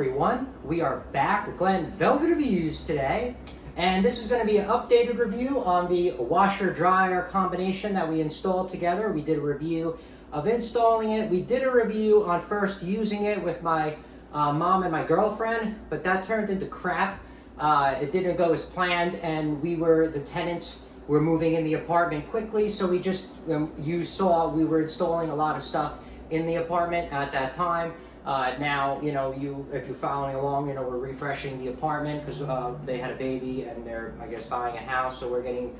everyone, we are back with Glenn Velvet Reviews today, and this is going to be an updated review on the washer-dryer combination that we installed together. We did a review of installing it. We did a review on first using it with my mom and my girlfriend, but that turned into crap. It didn't go as planned, and the tenants were moving in the apartment quickly, so we just, you saw we were installing a lot of stuff in the apartment at that time. Now, if you're following along, we're refreshing the apartment because they had a baby and they're, I guess, buying a house, so we're getting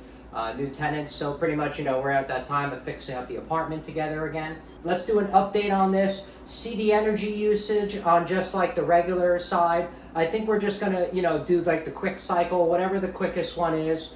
new tenants. So pretty much, we're at that time of fixing up the apartment together again. Let's do an update on this. See the energy usage on just like the regular side. I think we're just gonna, do like the quick cycle, whatever the quickest one is.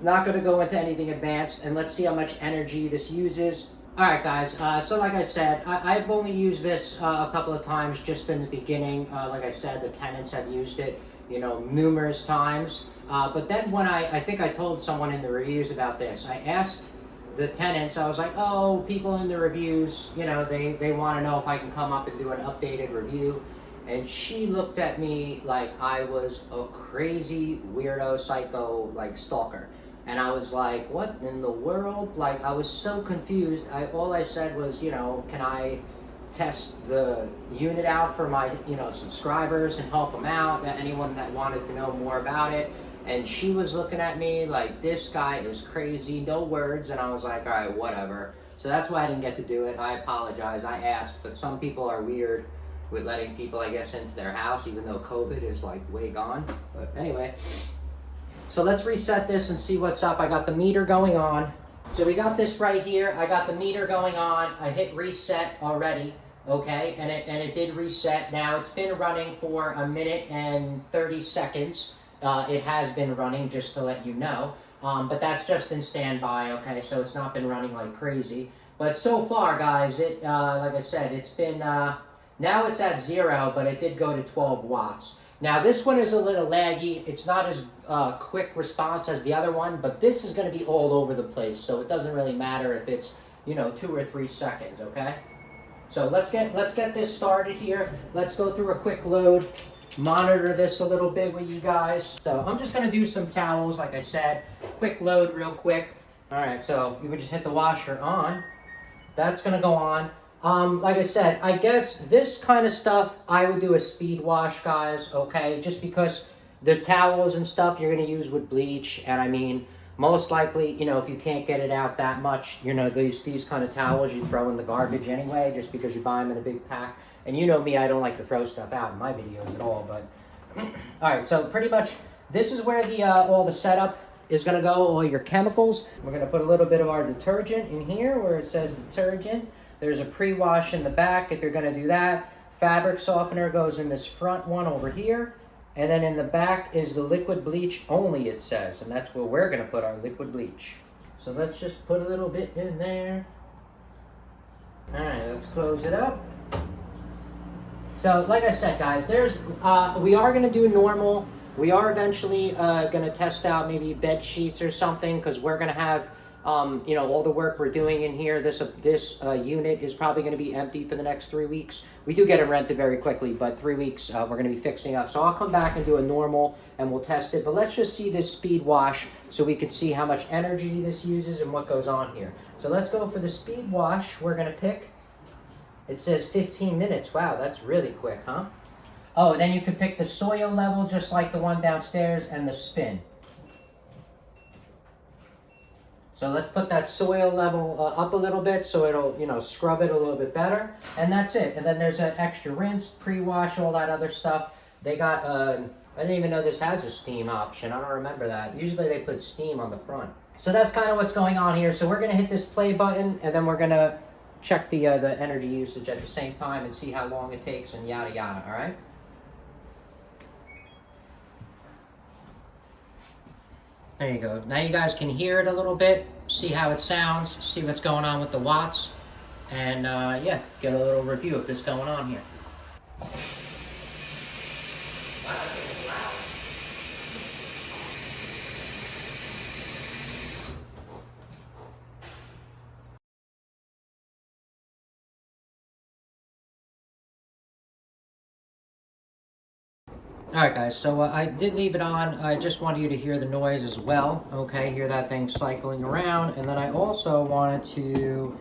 Not gonna go into anything advanced, and let's see how much energy this uses. Alright guys, so like I said, I've only used this a couple of times just in the beginning. Like I said, the tenants have used it, numerous times. But then when I think I told someone in the reviews about this, I asked the tenants, I was like, oh, people in the reviews, they want to know if I can come up and do an updated review. And she looked at me like I was a crazy weirdo psycho, like stalker. And I was like, what in the world? Like, I was so confused. All I said was, can I test the unit out for my, subscribers and help them out, anyone that wanted to know more about it. And she was looking at me like, this guy is crazy, no words. And I was like, all right, whatever. So that's why I didn't get to do it. I apologize. I asked, but some people are weird with letting people, I guess, into their house, even though COVID is like way gone. But anyway. So let's reset this and see what's up. I got the meter going on. So we got this right here. I got the meter going on. I hit reset already, okay? And it did reset. Now it's been running for 1 minute and 30 seconds. It has been running, just to let you know. But that's just in standby, okay? So it's not been running like crazy. But so far, guys, like I said, it's been, now it's at 0, but it did go to 12 watts. Now this one is a little laggy. It's not as quick response as the other one, but this is going to be all over the place, so it doesn't really matter if it's 2 or 3 seconds. Okay, so let's get this started here. Let's go through a quick load, monitor this a little bit with you guys. So I'm just going to do some towels, like I said, quick load real quick. All right, so you would just hit the washer on. That's going to go on. Like I said, I guess this kind of stuff, I would do a speed wash, guys, okay? Just because the towels and stuff you're going to use with bleach, and I mean, most likely, if you can't get it out that much, these kind of towels you throw in the garbage anyway, just because you buy them in a big pack. And you know me, I don't like to throw stuff out in my videos at all, but... Alright, so pretty much, this is where the all the setup is going to go, all your chemicals. We're going to put a little bit of our detergent in here, where it says detergent. There's a pre-wash in the back if you're going to do that. Fabric softener goes in this front one over here. And then in the back is the liquid bleach only, it says. And that's where we're going to put our liquid bleach. So let's just put a little bit in there. Alright, let's close it up. So like I said, guys, we are going to do normal. We are eventually going to test out maybe bed sheets or something, because we're going to have all the work we're doing in here. This unit is probably going to be empty for the next 3 weeks. We do get it rented very quickly, but 3 weeks we're going to be fixing up. So I'll come back and do a normal and we'll test it. But let's just see this speed wash so we can see how much energy this uses and what goes on here. So let's go for the speed wash. We're going to pick, it says 15 minutes. Wow, that's really quick, huh? Oh, and then you can pick the soil level just like the one downstairs and the spin. So let's put that soil level up a little bit so it'll, scrub it a little bit better. And that's it. And then there's an extra rinse, pre-wash, all that other stuff. They got, I didn't even know this has a steam option. I don't remember that. Usually they put steam on the front. So that's kind of what's going on here. So we're going to hit this play button, and then we're going to check the energy usage at the same time and see how long it takes and yada yada, all right? There you go. Now you guys can hear it a little bit, see how it sounds, see what's going on with the watts, and yeah, get a little review of this going on here. All right, guys, so I did leave it on. I just wanted you to hear the noise as well, okay? Hear that thing cycling around. And then I also wanted to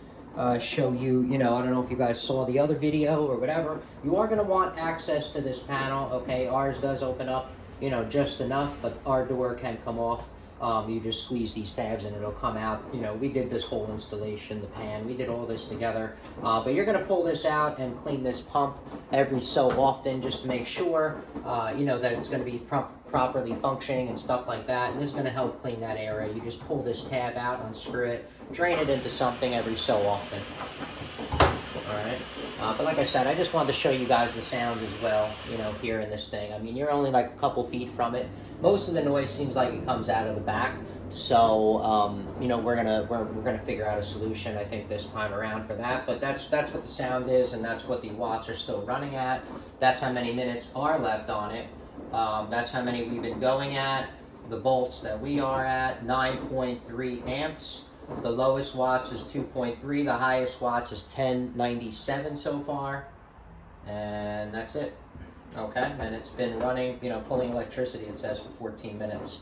show you, I don't know if you guys saw the other video or whatever. You are going to want access to this panel, okay? Ours does open up, just enough, but our door can come off. You just squeeze these tabs and it'll come out. We did this whole installation, the pan, we did all this together. But you're gonna pull this out and clean this pump every so often just to make sure, that it's gonna be properly functioning and stuff like that. And this is gonna help clean that area. You just pull this tab out, unscrew it, drain it into something every so often. All right. But like I said, I just wanted to show you guys the sound as well, here in this thing. I mean, you're only like a couple feet from it. Most of the noise seems like it comes out of the back. So, we're gonna figure out a solution, I think, this time around for that. But that's what the sound is, and that's what the watts are still running at. That's how many minutes are left on it. That's how many we've been going at. The volts that we are at, 9.3 amps. The lowest watts is 2.3, the highest watts is 1097 so far, and that's it. Okay, and it's been running, pulling electricity, it says, for 14 minutes.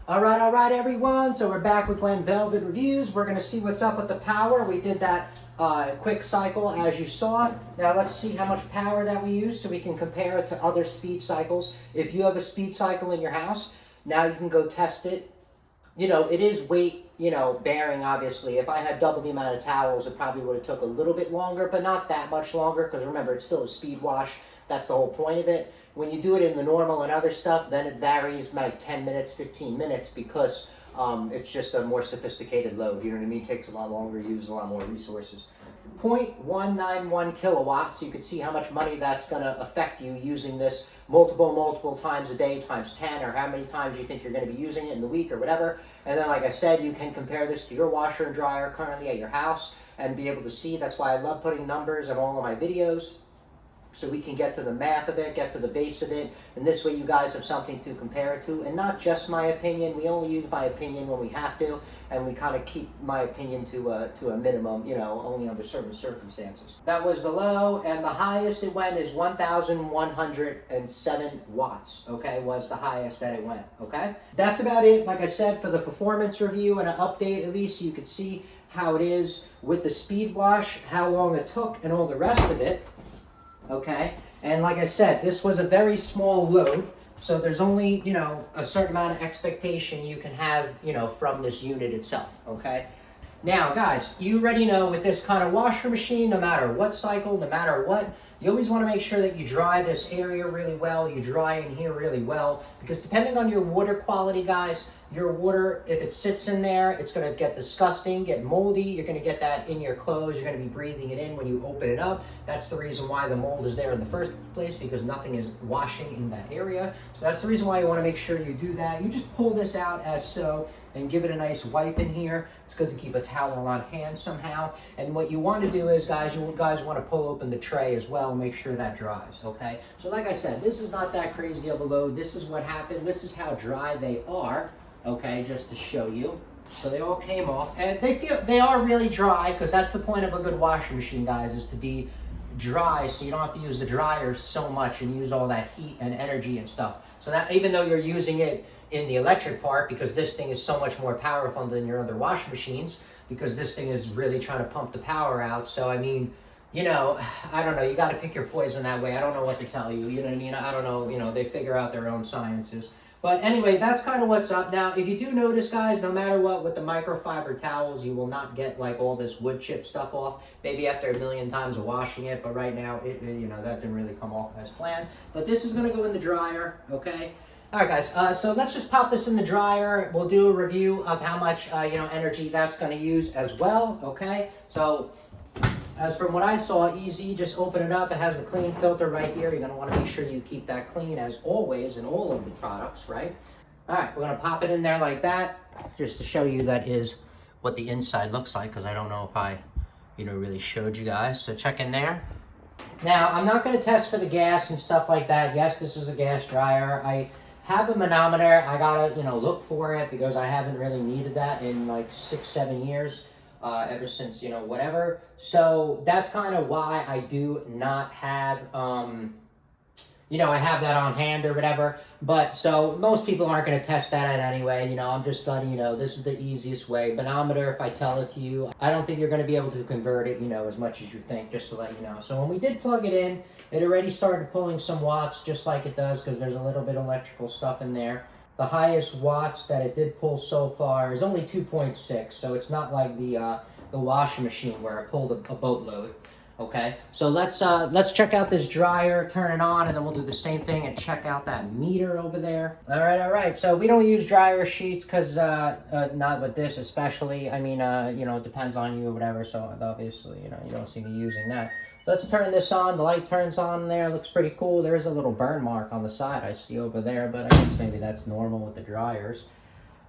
All right, everyone. So we're back with Glen Velvet Reviews. We're going to see what's up with the power. We did that quick cycle as you saw. Now let's see how much power that we use so we can compare it to other speed cycles. If you have a speed cycle in your house, now you can go test it. It is weight, bearing, obviously. If I had double the amount of towels, it probably would have took a little bit longer, but not that much longer, because remember, it's still a speed wash. That's the whole point of it. When you do it in the normal and other stuff, then it varies like 10 minutes, 15 minutes, because it's just a more sophisticated load. You know what I mean? It takes a lot longer, uses a lot more resources. 0.191 kilowatts. You can see how much money that's going to affect you using this multiple times a day, times 10, or how many times you think you're going to be using it in the week or whatever. And then, like I said, you can compare this to your washer and dryer currently at your house and be able to see. That's why I love putting numbers in all of my videos, so we can get to the math of it, get to the base of it, and this way you guys have something to compare it to, and not just my opinion. We only use my opinion when we have to, and we kind of keep my opinion to a minimum, only under certain circumstances. That was the low, and the highest it went is 1,107 watts, okay, was the highest that it went, okay? That's about it, like I said, for the performance review and an update, at least so you could see how it is with the speed wash, how long it took, and all the rest of it. Okay, and like I said, this was a very small load, so there's only, a certain amount of expectation you can have, from this unit itself, okay? Now, guys, you already know with this kind of washer machine, no matter what cycle, no matter what, you always want to make sure that you dry this area really well, you dry in here really well, because depending on your water quality, guys, your water, if it sits in there, it's going to get disgusting, get moldy. You're going to get that in your clothes. You're going to be breathing it in when you open it up. That's the reason why the mold is there in the first place, because nothing is washing in that area. So that's the reason why you want to make sure you do that. You just pull this out as so and give it a nice wipe in here. It's good to keep a towel on hand somehow. And what you want to do is, guys, you guys want to pull open the tray as well and make sure that dries, okay? So like I said, this is not that crazy of a load. This is what happened. This is how dry they are. Okay, just to show you. So they all came off, and they are really dry, because that's the point of a good washing machine, guys, is to be dry, so you don't have to use the dryer so much and use all that heat and energy and stuff. So that even though you're using it in the electric part, because this thing is so much more powerful than your other washing machines, because this thing is really trying to pump the power out. So I mean, you know, I don't know, you got to pick your poison that way. I don't know what to tell you, you know what I mean? I don't know, you know, they figure out their own sciences. But anyway, that's kind of what's up. Now, if you do notice, guys, no matter what, with the microfiber towels, you will not get like all this wood chip stuff off. Maybe after a million times of washing it, but right now, you know, that didn't really come off as planned. But this is going to go in the dryer, okay? All right, guys, so let's just pop this in the dryer. We'll do a review of how much, you know, energy that's going to use as well, okay? So, as from what I saw, easy, just open it up. It has the clean filter right here. You're going to want to make sure you keep that clean as always in all of the products, right? All right, we're going to pop it in there like that, just to show you that is what the inside looks like, because I don't know if I, you know, really showed you guys. So check in there. Now, I'm not going to test for the gas and stuff like that. Yes, this is a gas dryer. I have a manometer. I got to, you know, look for it because I haven't really needed that in like 6-7 years. Ever since, you know, whatever. So that's kind of why I do not have, you know, I have that on hand or whatever. But so most people aren't going to test that out anyway. You know, I'm just letting you know, this is the easiest way. Manometer, if I tell it to you, I don't think you're going to be able to convert it, you know, as much as you think, just to let you know. So when we did plug it in, it already started pulling some watts, just like it does, because there's a little bit of electrical stuff in there. The highest watts that it did pull so far is only 2.6, so it's not like the washing machine where it pulled a boatload. Okay, so let's check out this dryer, turn it on, and then we'll do the same thing and check out that meter over there. All right. So we don't use dryer sheets because not with this especially. I mean, you know, it depends on you or whatever. So obviously, you know, you don't see me using that. Let's turn this on. The light turns on there. Looks pretty cool. There is a little burn mark on the side I see over there, but I guess maybe that's normal with the dryers.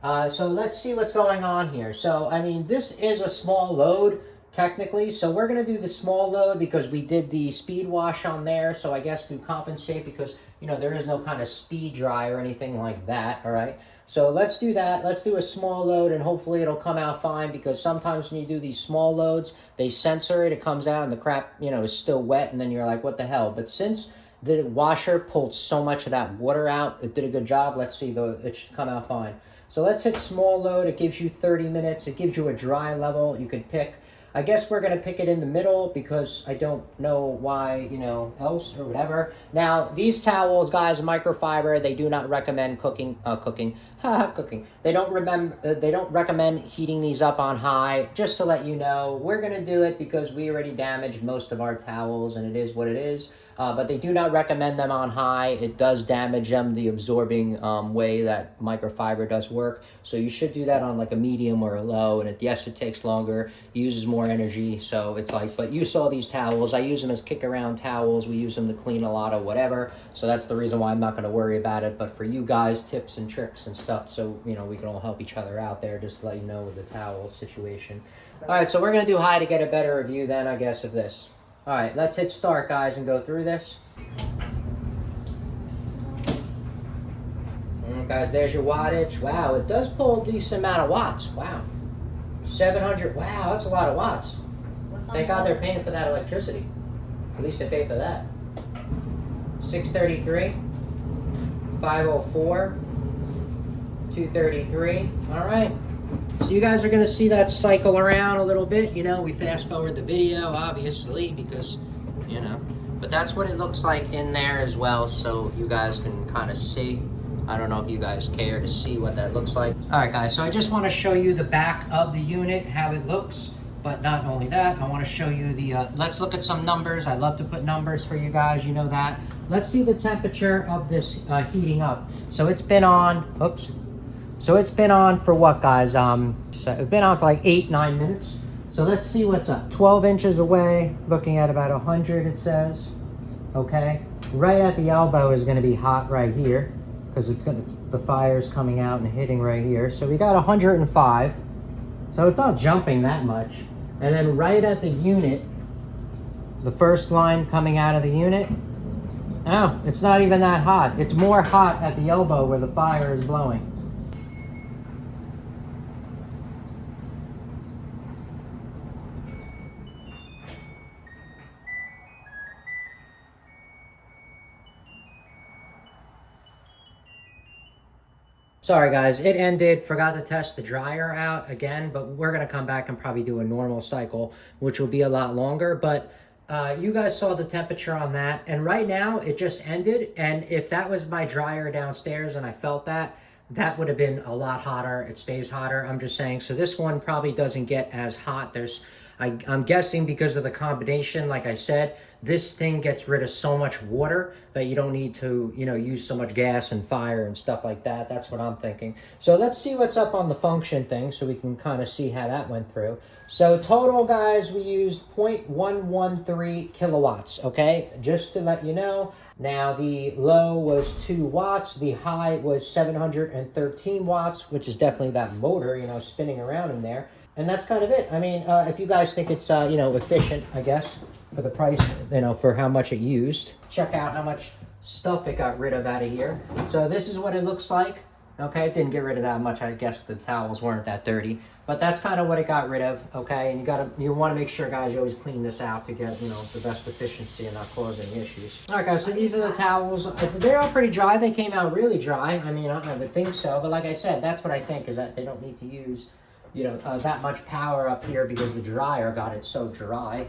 So let's see what's going on here. So, I mean, this is a small load, technically. So we're going to do the small load because we did the speed wash on there. So I guess to compensate because, you know, there is no kind of speed dry or anything like that, all right? So let's do that. Let's do a small load and hopefully it'll come out fine because sometimes when you do these small loads, they censor it. It comes out and the crap, you know, is still wet and then you're like, what the hell? But since the washer pulled so much of that water out, it did a good job. Let's see, it should come out fine. So let's hit small load. It gives you 30 minutes. It gives you a dry level. You could pick. I guess we're going to pick it in the middle because I don't know why, you know, else or whatever. Now, these towels, guys, microfiber, they do not recommend cooking. They don't recommend heating these up on high. Just to let you know, we're going to do it because we already damaged most of our towels and it is what it is. But they do not recommend them on high. It does damage them the absorbing way that microfiber does work. So you should do that on like a medium or a low. And yes, it takes longer, it uses more energy. So it's like, but you saw these towels. I use them as kick around towels. We use them to clean a lot of whatever. So that's the reason why I'm not going to worry about it. But for you guys, tips and tricks and stuff. So, you know, we can all help each other out there, just to let you know with the towel situation. All right, so we're going to do high to get a better review then, I guess, of this. All right, let's hit start, guys, and go through this. Guys, there's your wattage. Wow, it does pull a decent amount of watts. Wow. 700. Wow, that's a lot of watts. Thank God they're paying for that electricity. At least they pay for that. 633. 504. 233. All right. So you guys are going to see that cycle around a little bit. You know, we fast forward the video, obviously, because, you know. But that's what it looks like in there as well, so you guys can kind of see. I don't know if you guys care to see what that looks like. All right, guys, so I just want to show you the back of the unit, how it looks. But not only that, I want to show you the, let's look at some numbers. I love to put numbers for you guys, you know that. Let's see the temperature of this heating up. So it's been on, oops. So it's been on for what, guys? So it's been on for like 8-9 minutes. So let's see what's up. 12 inches away, looking at about 100, it says. Okay, right at the elbow is going to be hot right here because the fire's coming out and hitting right here. So we got 105. So it's not jumping that much. And then right at the unit, the first line coming out of the unit, oh, it's not even that hot. It's more hot at the elbow where the fire is blowing. Sorry guys, it ended. Forgot to test the dryer out again, but we're gonna come back and probably do a normal cycle, which will be a lot longer. But you guys saw the temperature on that, and right now it just ended. And if that was my dryer downstairs and I felt that, that would have been a lot hotter. It stays hotter, I'm just saying. So this one probably doesn't get as hot. I'm guessing because of the combination, like I said, this thing gets rid of so much water that you don't need to, use so much gas and fire and stuff like that. That's what I'm thinking. So let's see what's up on the function thing so we can kind of see how that went through. So total, guys, we used 0.113 kilowatts, okay? Just to let you know. Now, the low was 2 watts. The high was 713 watts, which is definitely that motor, spinning around in there. And that's kind of it. I mean, if you guys think it's, efficient, I guess, for the price, for how much it used. Check out how much stuff it got rid of out of here. So this is what it looks like. Okay, it didn't get rid of that much. I guess the towels weren't that dirty. But that's kind of what it got rid of, okay? And you want to make sure, guys, you always clean this out to get, the best efficiency and not cause any issues. All right, guys, so these are the towels. They're all pretty dry. They came out really dry. I mean, I would think so. But like I said, that's what I think, is that they don't need to use that much power up here because the dryer got it so dry,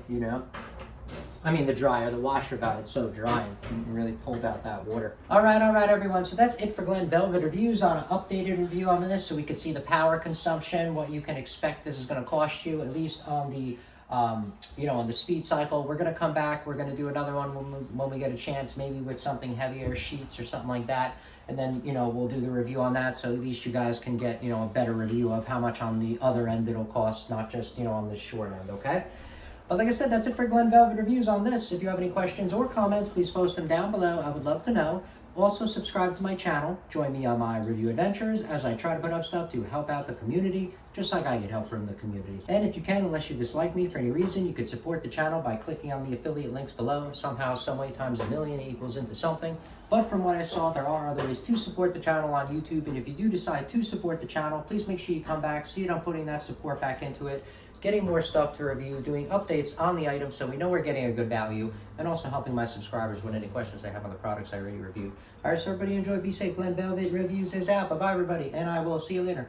I mean, the washer got it so dry and really pulled out that water. All right, everyone. So that's it for Glen Velvet Reviews on an updated review on this, so we could see the power consumption, what you can expect this is going to cost you, at least on the, on the speed cycle. We're going to come back. We're going to do another one when we get a chance, maybe with something heavier, sheets or something like that. And then, we'll do the review on that, so at least you guys can get, a better review of how much on the other end it'll cost, not just, on the short end, okay? But like I said, that's it for Glen Velvet Reviews on this. If you have any questions or comments, please post them down below. I would love to know. Also, subscribe to my channel. Join me on my review adventures as I try to put up stuff to help out the community, just like I get help from the community. And if you can, unless you dislike me for any reason, you could support the channel by clicking on the affiliate links below. Somehow, someway, times a million equals into something. But from what I saw, there are other ways to support the channel on YouTube. And if you do decide to support the channel, please make sure you come back, see it, I'm putting that support back into it, getting more stuff to review, doing updates on the items so we know we're getting a good value, and also helping my subscribers with any questions they have on the products I already reviewed. All right, so everybody enjoy, be safe. Glen Velvet Reviews is out. Bye-bye, everybody, and I will see you later.